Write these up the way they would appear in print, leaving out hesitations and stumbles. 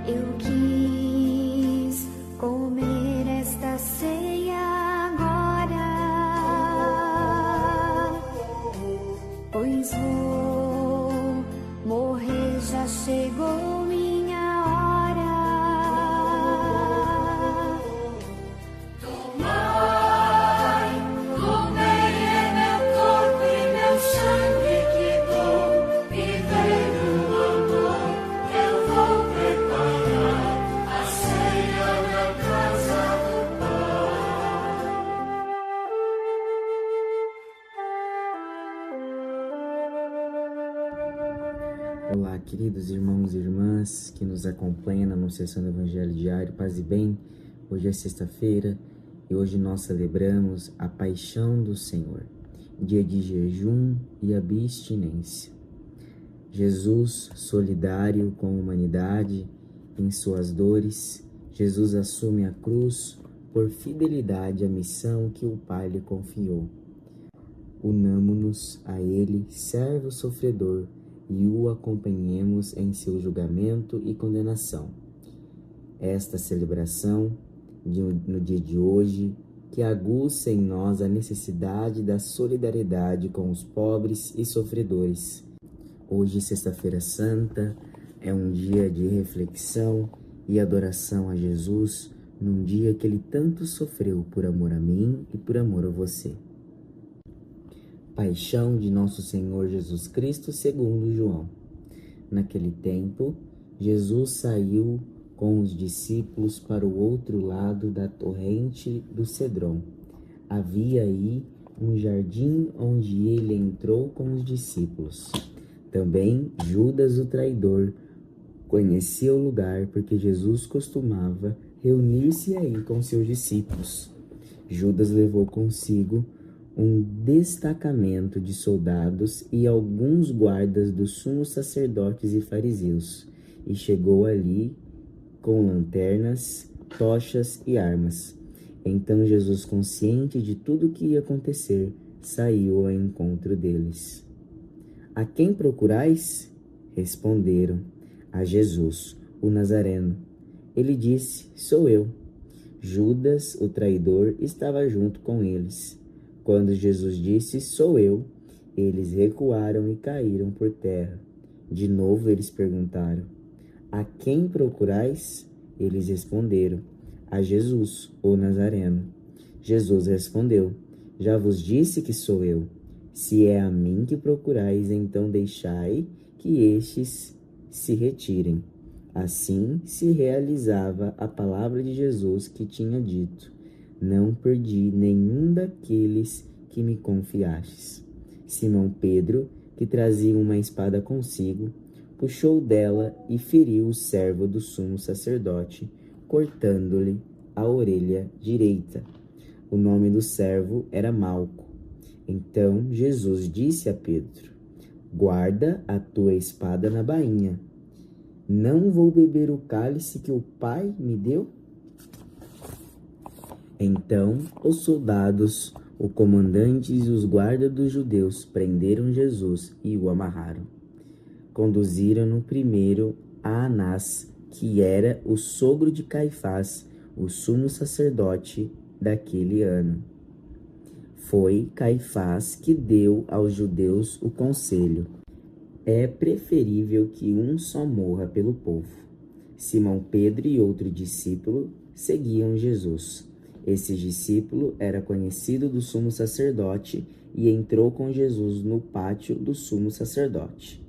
Eu quis comer esta ceia agora, pois vou morrer, já chegou minha hora. Tomai, comei, é meu corpo e meu sangue que dou, vivei no amor. Eu vou preparar a ceia na casa do Pai. Olá, queridos irmãos e irmãs que nos acompanham na Anunciação do Evangelho Diário, paz e bem. Hoje é sexta-feira e hoje nós celebramos a Paixão do Senhor, dia de jejum e abstinência. Jesus, solidário com a humanidade em suas dores, Jesus assume a cruz por fidelidade à missão que o Pai lhe confiou. Unamo-nos a Ele, servo sofredor, e o acompanhemos em seu julgamento e condenação. Esta celebração, no dia de hoje, que aguça em nós a necessidade da solidariedade com os pobres e sofredores. Hoje, Sexta-feira Santa, é um dia de reflexão e adoração a Jesus, num dia que Ele tanto sofreu por amor a mim e por amor a você. Paixão de Nosso Senhor Jesus Cristo segundo João. Naquele tempo, Jesus saiu com os discípulos para o outro lado da torrente do Cedron. Havia aí um jardim onde ele entrou com os discípulos. Também Judas, o traidor, conhecia o lugar porque Jesus costumava reunir-se aí com seus discípulos. Judas levou consigo um destacamento de soldados e alguns guardas dos sumos sacerdotes e fariseus, e chegou ali com lanternas, tochas e armas. Então Jesus, consciente de tudo o que ia acontecer, saiu ao encontro deles. A quem procurais? Responderam. A Jesus, o Nazareno. Ele disse, sou eu. Judas, o traidor, estava junto com eles. Quando Jesus disse, sou eu, eles recuaram e caíram por terra. De novo eles perguntaram, a quem procurais? Eles responderam, a Jesus, o Nazareno. Jesus respondeu, já vos disse que sou eu. Se é a mim que procurais, então deixai que estes se retirem. Assim se realizava a palavra de Jesus que tinha dito, não perdi nenhum daqueles que me confiastes. Simão Pedro, que trazia uma espada consigo, puxou dela e feriu o servo do sumo sacerdote, cortando-lhe a orelha direita. O nome do servo era Malco. Então Jesus disse a Pedro, guarda a tua espada na bainha. Não vou beber o cálice que o Pai me deu? Então os soldados, o comandante e os guardas dos judeus prenderam Jesus e o amarraram. Conduziram-no primeiro a Anás, que era o sogro de Caifás, o sumo sacerdote daquele ano. Foi Caifás que deu aos judeus o conselho: é preferível que um só morra pelo povo. Simão Pedro e outro discípulo seguiam Jesus. Esse discípulo era conhecido do sumo sacerdote e entrou com Jesus no pátio do sumo sacerdote.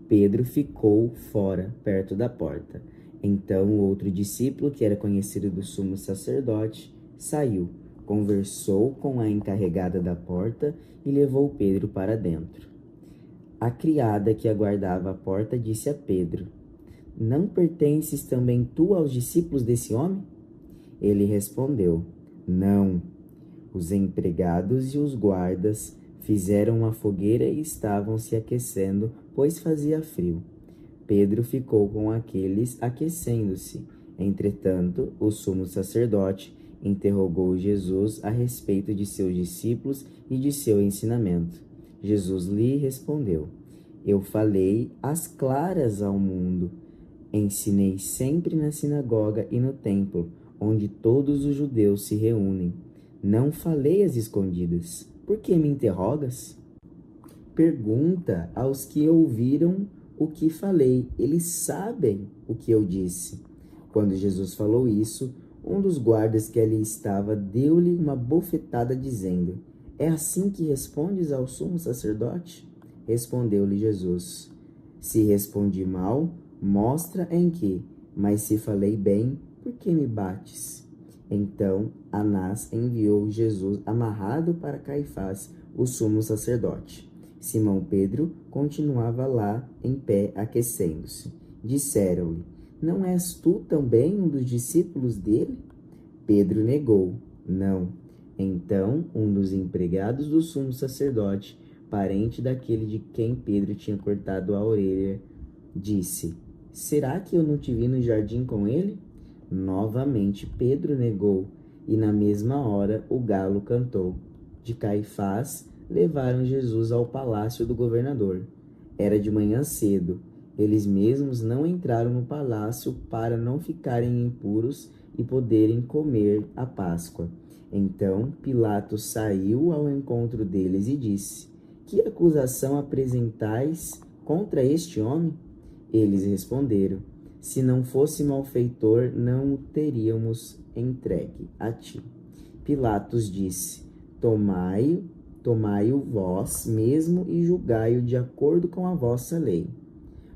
Pedro ficou fora, perto da porta. Então o outro discípulo, que era conhecido do sumo sacerdote, saiu, conversou com a encarregada da porta e levou Pedro para dentro. A criada que aguardava a porta disse a Pedro, não pertences também tu aos discípulos desse homem? Ele respondeu, não. Os empregados e os guardas fizeram uma fogueira e estavam se aquecendo, pois fazia frio. Pedro ficou com aqueles aquecendo-se. Entretanto, o sumo sacerdote interrogou Jesus a respeito de seus discípulos e de seu ensinamento. Jesus lhe respondeu, eu falei às claras ao mundo. Ensinei sempre na sinagoga e no templo, onde todos os judeus se reúnem. Não falei às escondidas. Por que me interrogas? Pergunta aos que ouviram o que falei. Eles sabem o que eu disse. Quando Jesus falou isso, um dos guardas que ali estava deu-lhe uma bofetada, dizendo: É assim que respondes ao sumo sacerdote? Respondeu-lhe Jesus: Se respondi mal, mostra em que, mas se falei bem, por que me bates? Então Anás enviou Jesus amarrado para Caifás, o sumo sacerdote. Simão Pedro continuava lá em pé, aquecendo-se. Disseram-lhe: Não és tu também um dos discípulos dele? Pedro negou: Não. Então um dos empregados do sumo sacerdote, parente daquele de quem Pedro tinha cortado a orelha, disse: Será que eu não te vi no jardim com ele? Novamente Pedro negou, e na mesma hora o galo cantou. De Caifás levaram Jesus ao palácio do governador. Era de manhã cedo. Eles mesmos não entraram no palácio para não ficarem impuros e poderem comer a Páscoa. Então Pilatos saiu ao encontro deles e disse: Que acusação apresentais contra este homem? Eles responderam: Se não fosse malfeitor, não o teríamos entregue a ti. Pilatos disse: Tomai-o vós mesmo e julgai-o de acordo com a vossa lei.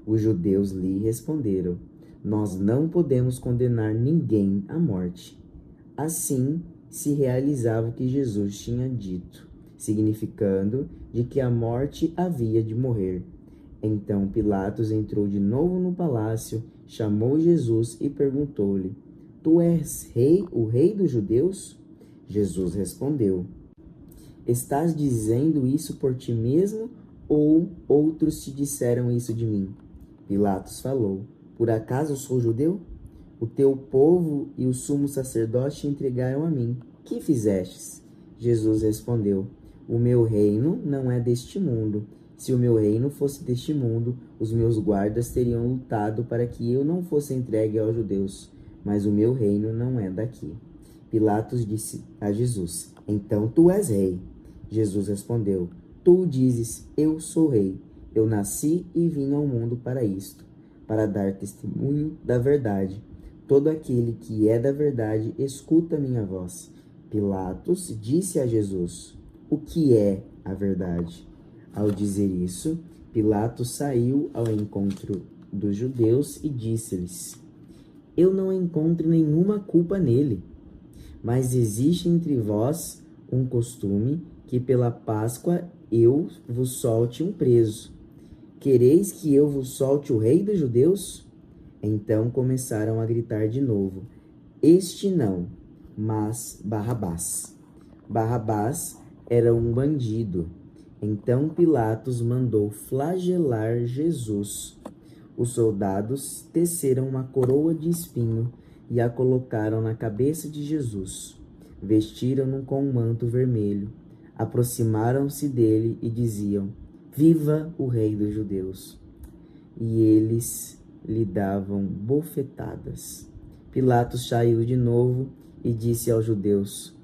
Os judeus lhe responderam: Nós não podemos condenar ninguém à morte. Assim se realizava o que Jesus tinha dito, significando de que a morte havia de morrer. Então Pilatos entrou de novo no palácio, chamou Jesus e perguntou-lhe: Tu és o rei dos judeus? Jesus respondeu: Estás dizendo isso por ti mesmo, ou outros te disseram isso de mim? Pilatos falou: Por acaso sou judeu? O teu povo e o sumo sacerdote te entregaram a mim. Que fizestes? Jesus respondeu: O meu reino não é deste mundo. Se o meu reino fosse deste mundo, os meus guardas teriam lutado para que eu não fosse entregue aos judeus. Mas o meu reino não é daqui. Pilatos disse a Jesus: Então tu és rei. Jesus respondeu: Tu dizes: Eu sou rei. Eu nasci e vim ao mundo para isto, para dar testemunho da verdade. Todo aquele que é da verdade escuta minha voz. Pilatos disse a Jesus: O que é a verdade? Ao dizer isso, Pilatos saiu ao encontro dos judeus e disse-lhes: Eu não encontro nenhuma culpa nele. Mas existe entre vós um costume que pela Páscoa eu vos solte um preso. Quereis que eu vos solte o rei dos judeus? Então começaram a gritar de novo: Este não, mas Barrabás. Barrabás era um bandido. Então Pilatos mandou flagelar Jesus. Os soldados teceram uma coroa de espinho e a colocaram na cabeça de Jesus. Vestiram-no com um manto vermelho. Aproximaram-se dele e diziam: Viva o rei dos judeus! E eles lhe davam bofetadas. Pilatos saiu de novo e disse aos judeus: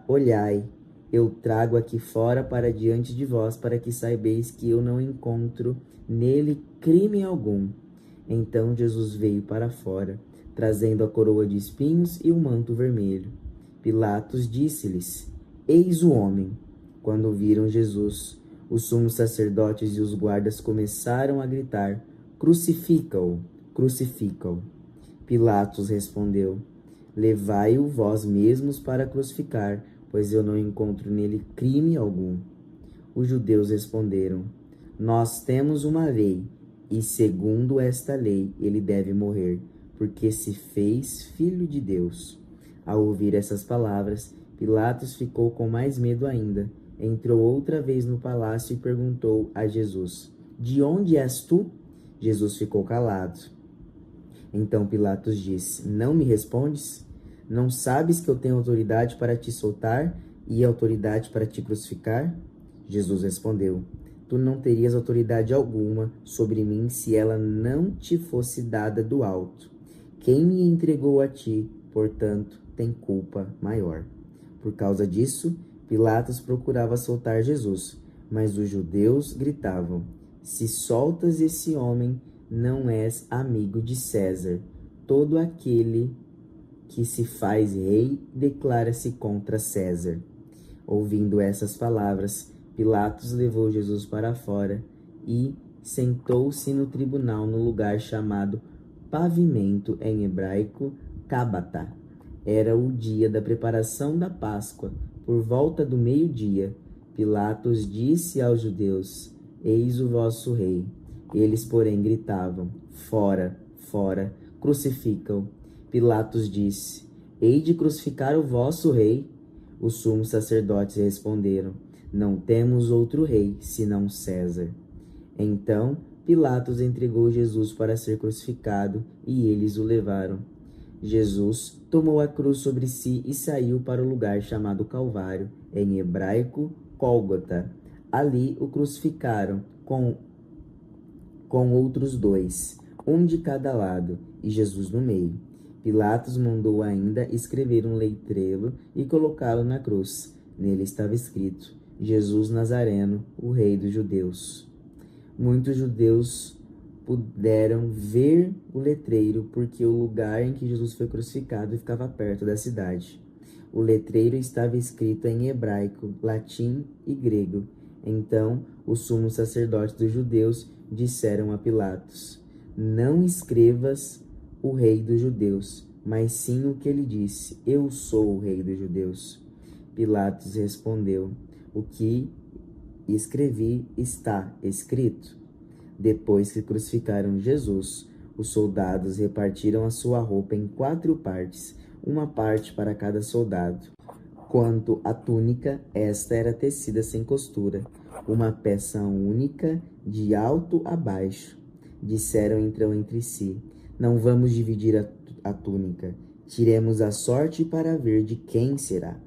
Olhai, eu trago aqui fora para diante de vós, para que saibeis que eu não encontro nele crime algum. Então Jesus veio para fora, trazendo a coroa de espinhos e o manto vermelho. Pilatos disse-lhes: Eis o homem. Quando viram Jesus, os sumos sacerdotes e os guardas começaram a gritar: Crucifica-o, crucifica-o. Pilatos respondeu: Levai-o vós mesmos para crucificar, pois eu não encontro nele crime algum. Os judeus responderam: Nós temos uma lei, e segundo esta lei ele deve morrer, porque se fez filho de Deus. Ao ouvir essas palavras, Pilatos ficou com mais medo ainda. Entrou outra vez no palácio e perguntou a Jesus: De onde és tu? Jesus ficou calado. Então Pilatos disse: Não me respondes? Não sabes que eu tenho autoridade para te soltar e autoridade para te crucificar? Jesus respondeu: tu não terias autoridade alguma sobre mim se ela não te fosse dada do alto. Quem me entregou a ti, portanto, tem culpa maior. Por causa disso, Pilatos procurava soltar Jesus, mas os judeus gritavam: se soltas esse homem, não és amigo de César. Todo aquele que se faz rei declara-se contra César. Ouvindo essas palavras, Pilatos levou Jesus para fora e sentou-se no tribunal no lugar chamado Pavimento, em hebraico, Gabata. Era o dia da preparação da Páscoa. Por volta do meio-dia, Pilatos disse aos judeus: eis o vosso rei. Eles, porém, gritavam: fora, fora, crucificam. Pilatos disse: hei de crucificar o vosso rei? Os sumos sacerdotes responderam: não temos outro rei, senão César. Então Pilatos entregou Jesus para ser crucificado e eles o levaram. Jesus tomou a cruz sobre si e saiu para o lugar chamado Calvário, em hebraico, Gólgota. Ali o crucificaram com outros dois, um de cada lado, e Jesus no meio. Pilatos mandou ainda escrever um letreiro e colocá-lo na cruz. Nele estava escrito: Jesus Nazareno, o Rei dos Judeus. Muitos judeus puderam ver o letreiro porque o lugar em que Jesus foi crucificado ficava perto da cidade. O letreiro estava escrito em hebraico, latim e grego. Então, os sumos sacerdotes dos judeus disseram a Pilatos: não escrevas o rei dos judeus, mas sim o que ele disse: eu sou o rei dos judeus. Pilatos respondeu: o que escrevi está escrito. Depois que crucificaram Jesus, os soldados repartiram a sua roupa em 4 partes, uma parte para cada soldado. Quanto à túnica, esta era tecida sem costura, uma peça única de alto a baixo. Disseram então entre si: não vamos dividir a túnica, tiremos a sorte para ver de quem será.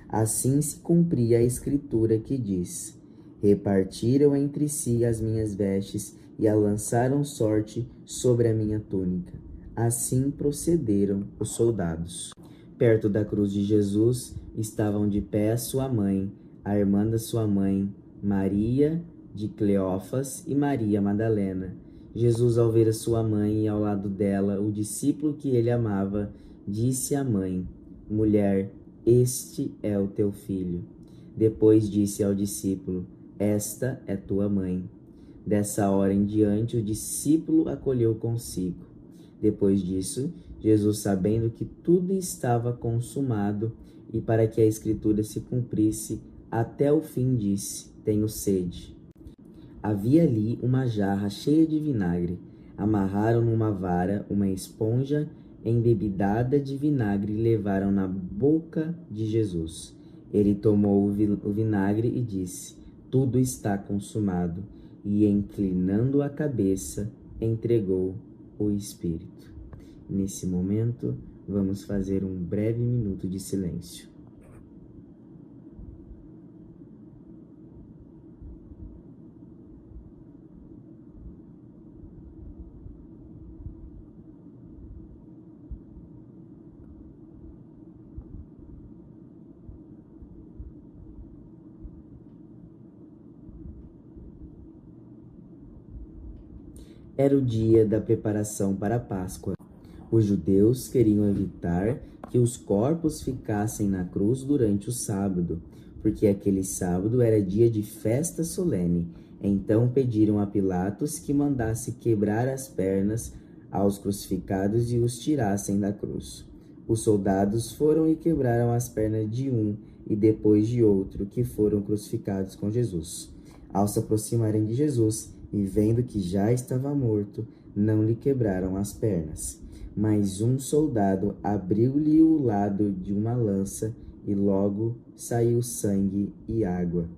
Assim se cumpria a escritura que diz: repartiram entre si as minhas vestes e a lançaram sorte sobre a minha túnica. Assim procederam os soldados. Perto da cruz de Jesus estavam de pé sua mãe, a irmã da sua mãe, Maria de Cleófas e Maria Madalena. Jesus, ao ver a sua mãe e ao lado dela o discípulo que ele amava, disse à mãe: mulher, este é o teu filho. Depois disse ao discípulo: esta é tua mãe. Dessa hora em diante, o discípulo acolheu consigo. Depois disso, Jesus, sabendo que tudo estava consumado e para que a escritura se cumprisse até o fim, disse: tenho sede. Havia ali uma jarra cheia de vinagre. Amarraram numa vara uma esponja embebedada de vinagre e levaram na boca de Jesus. Ele tomou o vinagre e disse: tudo está consumado. E, inclinando a cabeça, entregou o Espírito. Nesse momento, vamos fazer um breve minuto de silêncio. Era o dia da preparação para a Páscoa. Os judeus queriam evitar que os corpos ficassem na cruz durante o sábado, porque aquele sábado era dia de festa solene. Então pediram a Pilatos que mandasse quebrar as pernas aos crucificados e os tirassem da cruz. Os soldados foram e quebraram as pernas de um e depois de outro que foram crucificados com Jesus. Ao se aproximarem de Jesus e vendo que já estava morto, não lhe quebraram as pernas. Mas um soldado abriu-lhe o lado de uma lança e logo saiu sangue e água.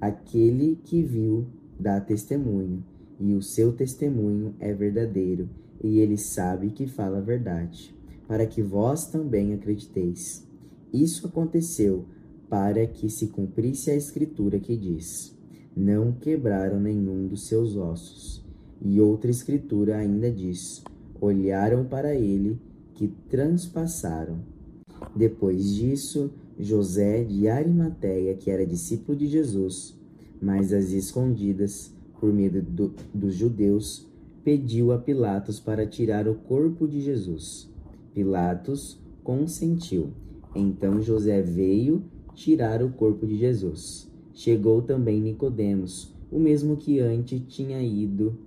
Aquele que viu dá testemunho, e o seu testemunho é verdadeiro, e ele sabe que fala a verdade, para que vós também acrediteis. Isso aconteceu para que se cumprisse a escritura que diz: não quebraram nenhum dos seus ossos. E outra escritura ainda diz: olharam para ele que transpassaram. Depois disso, José de Arimateia, que era discípulo de Jesus, mas às escondidas, por medo dos judeus, pediu a Pilatos para tirar o corpo de Jesus. Pilatos consentiu. Então José veio tirar o corpo de Jesus. Chegou também Nicodemos, o mesmo que antes tinha ido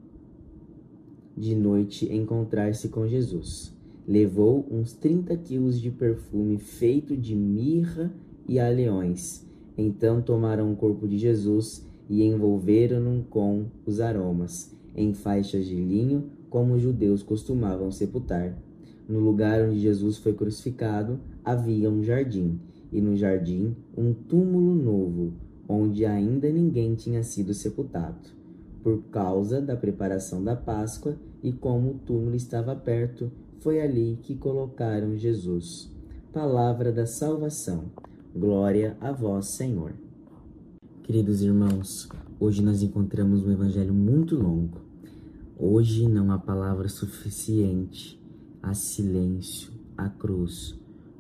de noite encontrar-se com Jesus. Levou uns 30 quilos de perfume feito de mirra e alheões. Então tomaram o corpo de Jesus e envolveram-no com os aromas, em faixas de linho, como os judeus costumavam sepultar. No lugar onde Jesus foi crucificado, havia um jardim, e no jardim um túmulo novo, onde ainda ninguém tinha sido sepultado. Por causa da preparação da Páscoa e como o túmulo estava perto, foi ali que colocaram Jesus. Palavra da salvação. Glória a vós, Senhor. Queridos irmãos, hoje nós encontramos um evangelho muito longo. Hoje não há palavra suficiente, há silêncio, há cruz.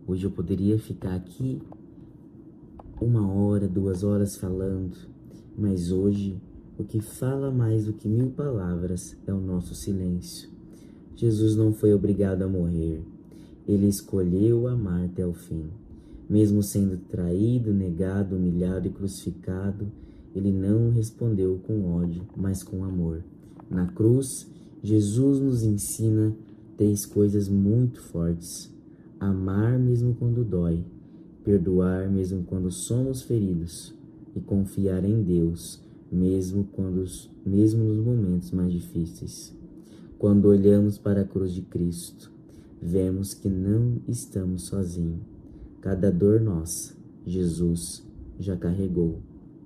Hoje eu poderia ficar aqui 1 hora, 2 horas falando, mas hoje o que fala mais do que 1000 palavras é o nosso silêncio. Jesus não foi obrigado a morrer. Ele escolheu amar até o fim. Mesmo sendo traído, negado, humilhado e crucificado, ele não respondeu com ódio, mas com amor. Na cruz, Jesus nos ensina 3 coisas muito fortes: amar mesmo quando dói, perdoar mesmo quando somos feridos e confiar em Deus, mesmo nos momentos mais difíceis. Quando olhamos para a cruz de Cristo, vemos que não estamos sozinhos. Cada dor nossa, Jesus já carregou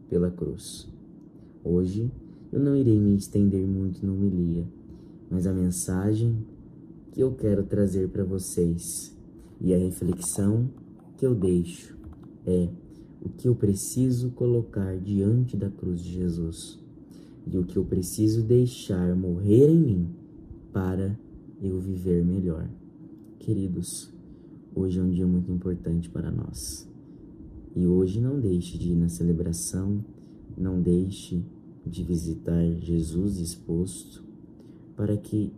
pela cruz. Hoje, eu não irei me estender muito na homilia, mas a mensagem que eu quero trazer para vocês e a reflexão que eu deixo é o que eu preciso colocar diante da cruz de Jesus e o que eu preciso deixar morrer em mim para eu viver melhor. Queridos, hoje é um dia muito importante para nós. E hoje não deixe de ir na celebração, não deixe de visitar Jesus exposto, para que,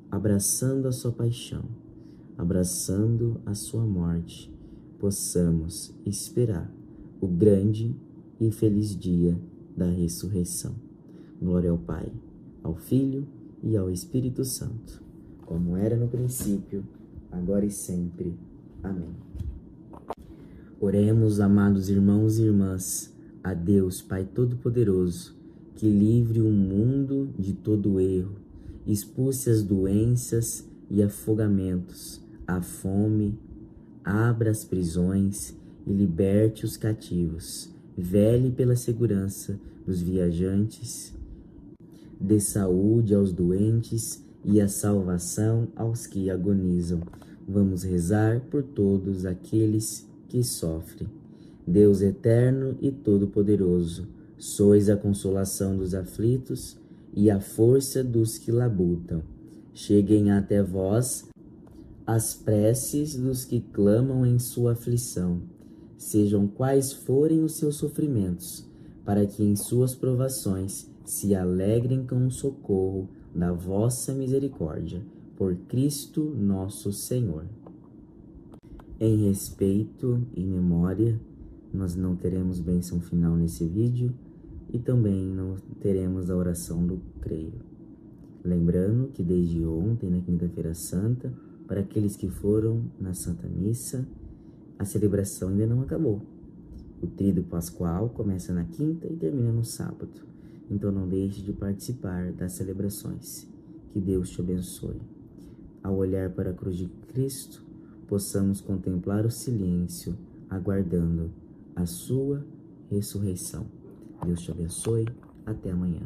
abraçando a sua paixão, abraçando a sua morte, possamos esperar o grande e feliz dia da ressurreição. Glória ao Pai, ao Filho e ao Espírito Santo, como era no princípio, agora e sempre. Amém. Oremos, amados irmãos e irmãs, a Deus, Pai Todo-Poderoso, que livre o mundo de todo erro, expulse as doenças e afogamentos, a fome, abra as prisões e liberte os cativos, vele pela segurança dos viajantes, dê saúde aos doentes e a salvação aos que agonizam. Vamos rezar por todos aqueles que sofrem. Deus eterno e todo-poderoso, sois a consolação dos aflitos e a força dos que labutam. Cheguem até vós as preces dos que clamam em sua aflição, sejam quais forem os seus sofrimentos, para que em suas provações se alegrem com o socorro da vossa misericórdia, por Cristo nosso Senhor. Em respeito e memória, nós não teremos bênção final nesse vídeo e também não teremos a oração do creio. Lembrando que desde ontem, na Quinta-feira Santa, para aqueles que foram na Santa Missa, a celebração ainda não acabou. O Tríduo Pascual começa na quinta e termina no sábado. Então não deixe de participar das celebrações. Que Deus te abençoe. Ao olhar para a cruz de Cristo, possamos contemplar o silêncio, aguardando a sua ressurreição. Deus te abençoe. Até amanhã.